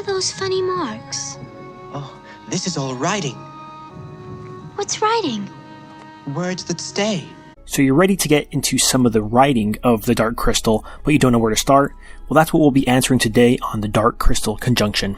those funny marks? Oh, this is all writing. What's writing? Words that stay. So you're ready to get into some of the writing of the Dark Crystal, but you don't know where to start? Well, that's what we'll be answering today on the Dark Crystal Conjunction.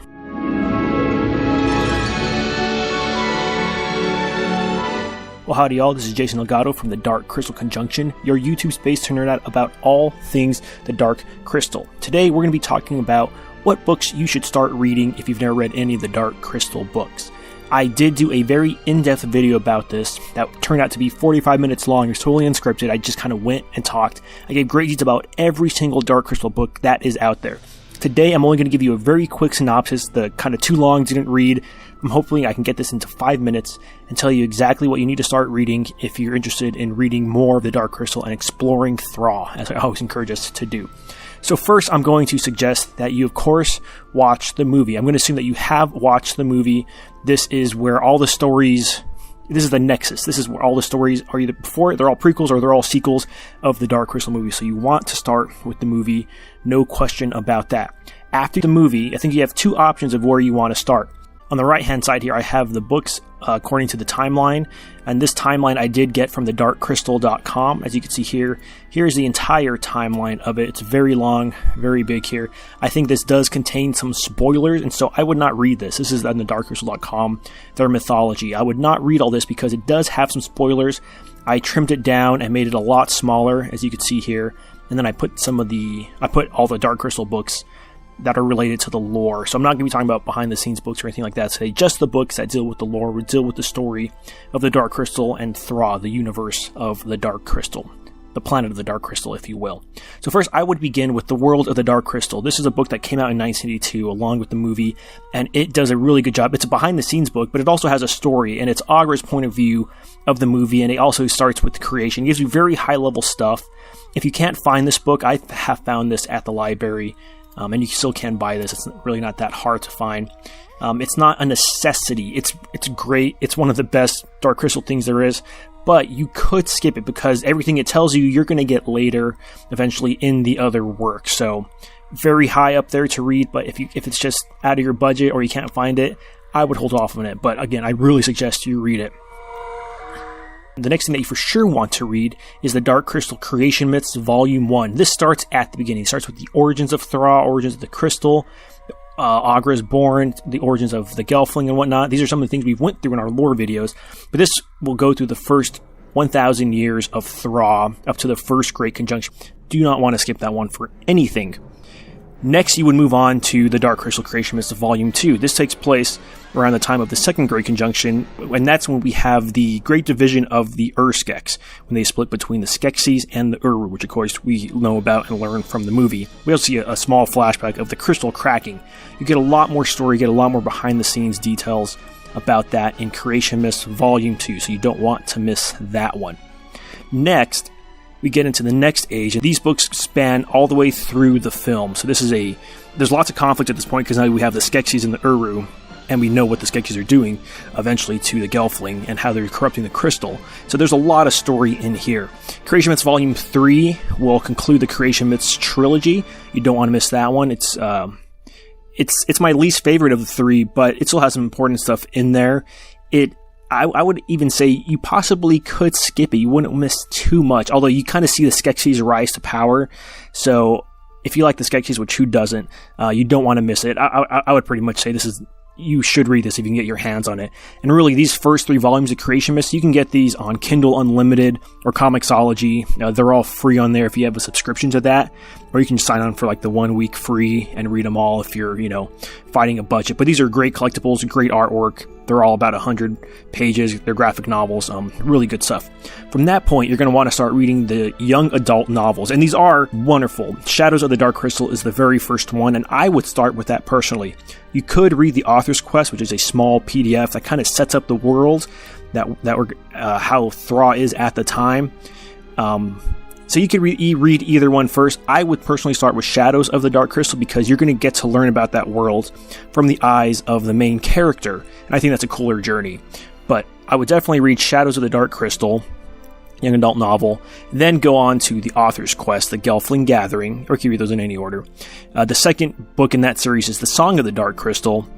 Well, howdy y'all, this is Jason Elgato from the Dark Crystal Conjunction, your YouTube space to nerd out about all things the Dark Crystal. Today we're going to be talking about what books you should start reading if you've never read any of the Dark Crystal books. I did do a very in-depth video about this that turned out to be 45 minutes long. It was totally unscripted. I just kind of went and talked. I gave great details about every single Dark Crystal book that is out there. Today I'm only going to give you a very quick synopsis, the kind of too long, didn't read. Hopefully I can get this into 5 minutes and tell you exactly what you need to start reading if you're interested in reading more of the Dark Crystal and exploring Froud, as I always encourage us to do. So first, I'm going to suggest that you, of course, watch the movie. I'm going to assume that you have watched the movie. This is where all the stories... This is the nexus. This is where all the stories are either before, they're all prequels, or they're all sequels of the Dark Crystal movie. So you want to start with the movie. No question about that. After the movie, I think you have two options of where you want to start. On the right-hand side here, I have the books according to the timeline, and this timeline I did get from thedarkcrystal.com. As you can see here, here's the entire timeline of it. It's very long, very big here. I think this does contain some spoilers, and so I would not read this. This is on thedarkcrystal.com, their mythology. I would not read all this because it does have some spoilers. I trimmed it down and made it a lot smaller, as you can see here, and then I put all the Dark Crystal books that are related to the lore. So I'm not going to be talking about behind the scenes books or anything like that today. Just the books that deal with the lore, would deal with the story of the Dark Crystal and Froud, the universe of the Dark Crystal. The planet of the Dark Crystal, if you will. So first, I would begin with The World of the Dark Crystal. This is a book that came out in 1982 along with the movie, and it does a really good job. It's a behind-the-scenes book, but it also has a story, and it's Aughra's point of view of the movie, and it also starts with the creation. It gives you very high-level stuff. If you can't find this book, I have found this at the library, and you still can buy this. It's really not that hard to find. It's not a necessity. It's great. It's one of the best Dark Crystal things there is, but you could skip it because everything it tells you, you're going to get later, eventually, in the other work. So, very high up there to read, but if it's just out of your budget or you can't find it, I would hold off on it. But again, I really suggest you read it. The next thing that you for sure want to read is the Dark Crystal Creation Myths, Volume 1. This starts at the beginning. It starts with the origins of Froud, origins of the crystal, Aughra's born, the origins of the Gelfling and whatnot. These are some of the things we went through in our lore videos, but this will go through the first 1,000 years of Froud up to the first Great Conjunction. Do not want to skip that one for anything. Next, you would move on to the Dark Crystal Creation Myths, Volume 2. This takes place around the time of the Second Great Conjunction, and that's when we have the Great Division of the Urskeks, when they split between the Skeksis and the Uru, which of course we know about and learn from the movie. We also see a small flashback of the crystal cracking. You get a lot more story, you get a lot more behind-the-scenes details about that in Creation Myths, Volume 2, so you don't want to miss that one. Next, we get into the next age, and these books span all the way through the film. So there's lots of conflict at this point, because now we have the Skeksis and the Uru, and we know what the Skeksis are doing eventually to the Gelfling and how they're corrupting the crystal. So there's a lot of story in here. Creation Myths Volume 3 will conclude the Creation Myths trilogy. You don't want to miss that one. It's my least favorite of the three, but it still has some important stuff in there. I would even say you possibly could skip it. You wouldn't miss too much, although you kind of see the Skeksis rise to power. So if you like the Skeksis, which who doesn't, you don't want to miss it. I would pretty much say you should read this if you can get your hands on it. And really, these first 3 volumes of Creation Myths, you can get these on Kindle Unlimited or Comixology. They're all free on there if you have a subscription to that. Or you can sign on for like the 1 week free and read them all if you're, fighting a budget. But these are great collectibles, great artwork. They're all about 100 pages. They're graphic novels. Really good stuff. From that point, you're going to want to start reading the young adult novels. And these are wonderful. Shadows of the Dark Crystal is the very first one, and I would start with that personally. You could read the Author's Quest, which is a small PDF that kind of sets up the world how Froud is at the time. So you could read either one first. I would personally start with Shadows of the Dark Crystal because you're going to get to learn about that world from the eyes of the main character. And I think that's a cooler journey. But I would definitely read Shadows of the Dark Crystal. young adult novel. Then go on to The Author's Quest, The Gelfling Gathering, or you can read those in any order. The second book in that series is The Song of the Dark Crystal.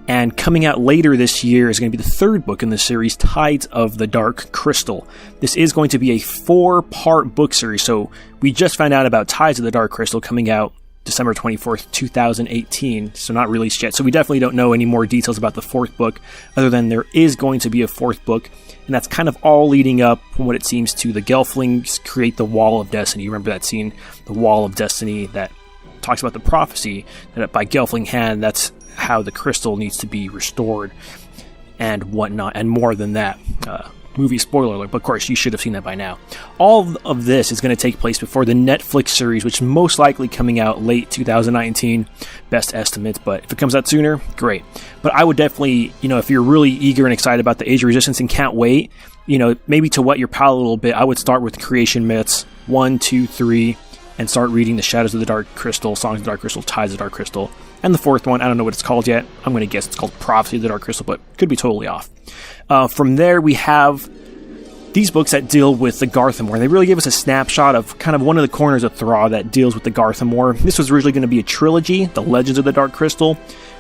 And coming out later this year is going to be the third book in the series, Tides of the Dark Crystal. This is going to be a 4-part book series, so we just found out about Tides of the Dark Crystal coming out December 24th, 2018, so not released yet. So we definitely don't know any more details about the fourth book, other than there is going to be a fourth book, and that's kind of all leading up, from what it seems, to the Gelflings create the Wall of Destiny. You remember that scene, the Wall of Destiny, that talks about the prophecy that by Gelfling hand, that's how the crystal needs to be restored and whatnot, and more than that. Movie spoiler alert, but of course you should have seen that by now. All of this is going to take place before the Netflix series, which is most likely coming out late 2019, best estimates, but if it comes out sooner, great. But I would definitely, if you're really eager and excited about the Age of Resistance and can't wait, maybe to whet your palate a little bit, I would start with Creation Myths 1, 2, 3, and start reading The Shadows of the Dark Crystal, Songs of the Dark Crystal, Tides of the Dark Crystal. And the fourth one, I don't know what it's called yet. I'm going to guess it's called Prophecy of the Dark Crystal, but could be totally off. From there, we have these books that deal with the Garthamore. They really give us a snapshot of kind of one of the corners of Thra that deals with the Garthamore. This was originally going to be a trilogy, The Legends of the Dark Crystal,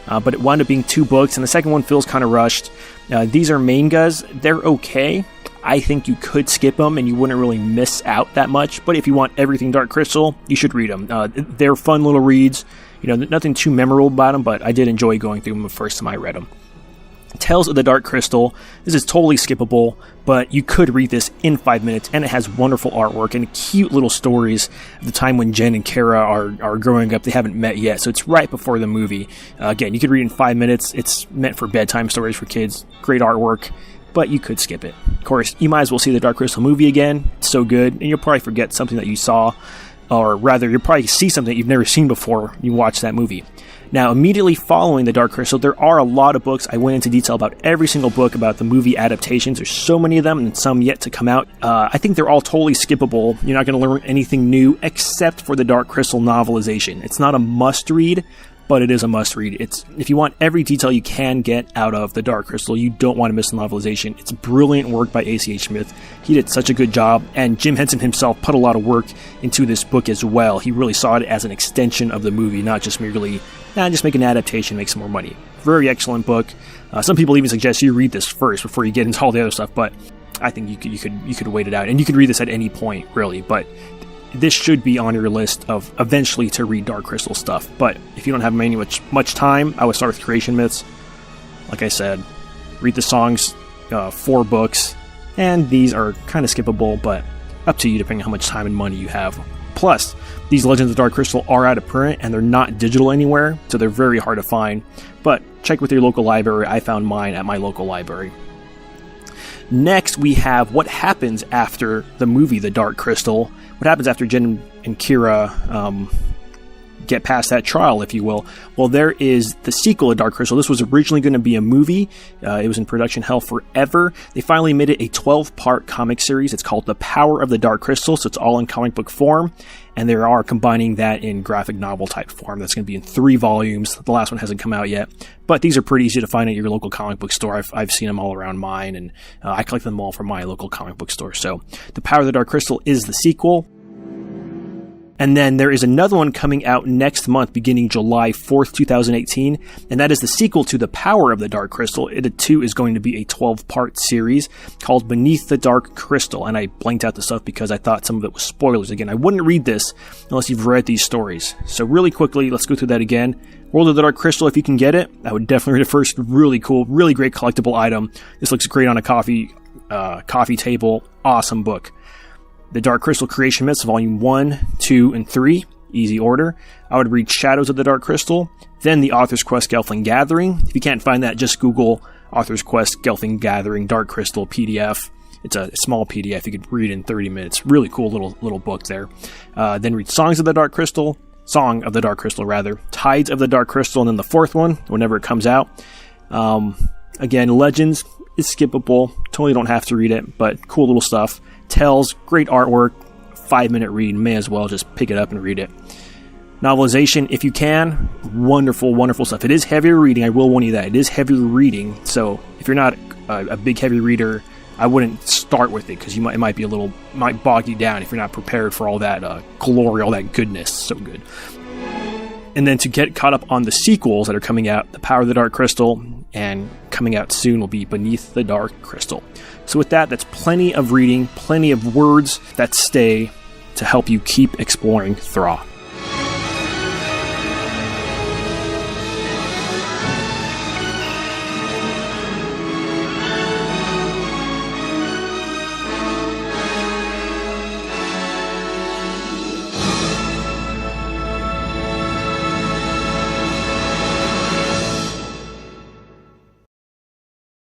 but it wound up being 2 books, and the second one feels kind of rushed. These are mangas. They're okay. I think you could skip them and you wouldn't really miss out that much, but if you want everything Dark Crystal, you should read them. They're fun little reads. Nothing too memorable about them, but I did enjoy going through them the first time I read them. Tales of the Dark Crystal. This is totally skippable, but you could read this in 5 minutes, and it has wonderful artwork and cute little stories of the time when Jen and Kara are growing up. They haven't met yet, so it's right before the movie. Again, you could read it in 5 minutes. It's meant for bedtime stories for kids. Great artwork, but you could skip it. Of course, you might as well see the Dark Crystal movie again. It's so good, and you'll probably forget something that you saw, or rather, you'll probably see something that you've never seen before when you watch that movie. Now, immediately following The Dark Crystal, there are a lot of books. I went into detail about every single book about the movie adaptations. There's so many of them, and some yet to come out. I think they're all totally skippable. You're not going to learn anything new, except for the Dark Crystal novelization. It's not a must-read, but it is a must-read. If you want every detail you can get out of the Dark Crystal, you don't want to miss the novelization. It's brilliant work by A.C.H. Smith. He did such a good job, and Jim Henson himself put a lot of work into this book as well. He really saw it as an extension of the movie, not just merely, just make an adaptation, make some more money. Very excellent book. Some people even suggest you read this first before you get into all the other stuff, but I think you could wait it out, and you could read this at any point, really, but this should be on your list of eventually to read Dark Crystal stuff. But if you don't have much time, I would start with Creation Myths. Like I said, read the songs, 4 books, and these are kind of skippable, but up to you depending on how much time and money you have. Plus, these Legends of Dark Crystal are out of print, and they're not digital anywhere, so they're very hard to find. But check with your local library. I found mine at my local library. Next, we have what happens after the movie The Dark Crystal. What happens after Jen and Kira get past that trial, if you will. Well, there is the sequel of Dark Crystal. This was originally going to be a movie. It was in production hell forever. They finally made it a 12-part comic series. It's called The Power of the Dark Crystal, so it's all in comic book form. And they are combining that in graphic novel type form. That's going to be in 3 volumes. The last one hasn't come out yet. But these are pretty easy to find at your local comic book store. I've seen them all around mine, and I collect them all from my local comic book store. So The Power of the Dark Crystal is the sequel. And then there is another one coming out next month, beginning July 4th, 2018, and that is the sequel to The Power of the Dark Crystal. It too is going to be a 12-part series called Beneath the Dark Crystal, and I blanked out the stuff because I thought some of it was spoilers. Again, I wouldn't read this unless you've read these stories. So really quickly, let's go through that again. World of the Dark Crystal, if you can get it, I would definitely read it first. Really cool, really great collectible item. This looks great on a coffee table. Awesome book. The Dark Crystal Creation Myths, Volume 1, 2, and 3. Easy order. I would read Shadows of the Dark Crystal. Then The Author's Quest Gelfling Gathering. If you can't find that, just Google Author's Quest Gelfling Gathering Dark Crystal PDF. It's a small PDF. You could read in 30 minutes. Really cool little book there. Then read Song of the Dark Crystal, Tides of the Dark Crystal, and then the 4th one, whenever it comes out. Again, Legends is skippable. Totally don't have to read it, but cool little stuff. Tells, great artwork, 5-minute read, may as well just pick it up and read it. Novelization, if you can, wonderful, wonderful stuff. It is heavier reading, I will warn you that. It is heavier reading, so if you're not a big heavy reader, I wouldn't start with it because it might bog you down if you're not prepared for all that glory, all that goodness. So good. And then to get caught up on the sequels that are coming out, The Power of the Dark Crystal, and coming out soon will be Beneath the Dark Crystal. So with that, that's plenty of reading, plenty of words that stay to help you keep exploring Thra.